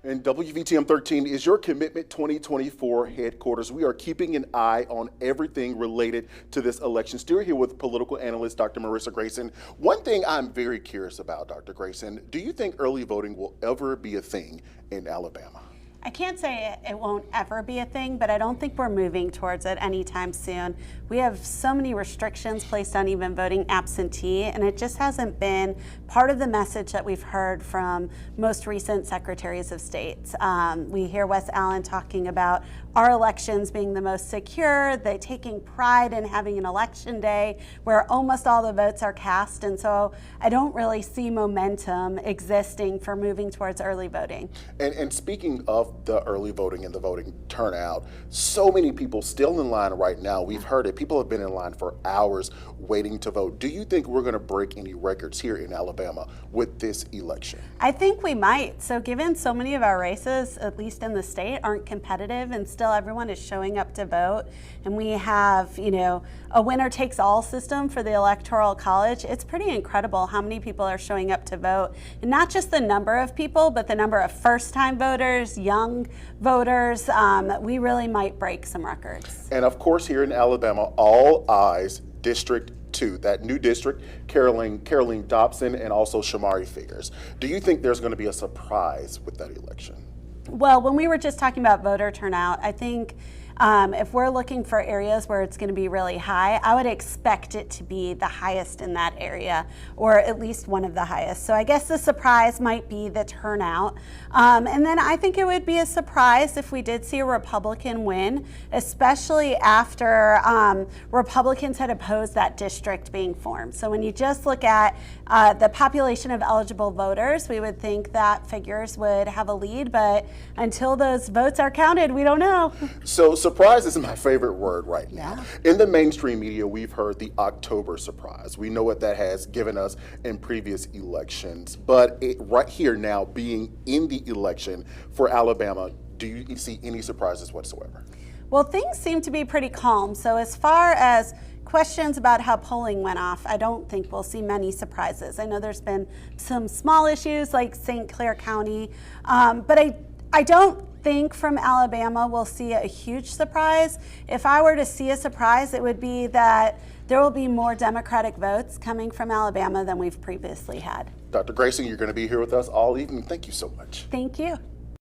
And WVTM 13 is your Commitment 2024 headquarters. We are keeping an eye on everything related to this election. Still here with political analyst Dr. Marissa Grayson. One thing I'm very curious about, Dr. Grayson, do you think early voting will ever be a thing in Alabama? I can't say it won't ever be a thing, but I don't think we're moving towards it anytime soon. We have so many restrictions placed on even voting absentee, and it just hasn't been part of the message that we've heard from most recent secretaries of state. We hear Wes Allen talking about our elections being the most secure, they taking pride in having an election day where almost all the votes are cast, and so I don't really see momentum existing for moving towards early voting. And speaking of the early voting and the voting turnout, so many people still in line right now. We've heard it. People have been in line for hours waiting to vote. Do you think we're going to break any records here in Alabama with this election? I think we might. So given so many of our races, at least in the state, aren't competitive and still everyone is showing up to vote, and we have, a winner takes all system for the Electoral College, it's pretty incredible how many people are showing up to vote. And not just the number of people, but the number of first-time voters, young voters. We really might break some records. And of course, here in Alabama, all eyes District 2, that new district, Caroline Dobson and also Shamari Figures. Do you think there's going to be a surprise with that election? Well, when we were just talking about voter turnout, I think if we're looking for areas where it's going to be really high, I would expect it to be the highest in that area, or at least one of the highest. So I guess the surprise might be the turnout. And then I think it would be a surprise if we did see a Republican win, especially after Republicans had opposed that district being formed. So when you just look at the population of eligible voters, we would think that Figures would have a lead, but until those votes are counted, we don't know. So surprise is my favorite word right now. Yeah. In the mainstream media, we've heard the October surprise. We know what that has given us in previous elections. But right here now, being in the election for Alabama, do you see any surprises whatsoever? Well, things seem to be pretty calm. So as far as questions about how polling went off, I don't think we'll see many surprises. I know there's been some small issues like St. Clair County, but I don't think from Alabama we'll see a huge surprise. If I were to see a surprise, it would be that there will be more Democratic votes coming from Alabama than we've previously had. Dr. Grayson, you're going to be here with us all evening. Thank you so much. Thank you.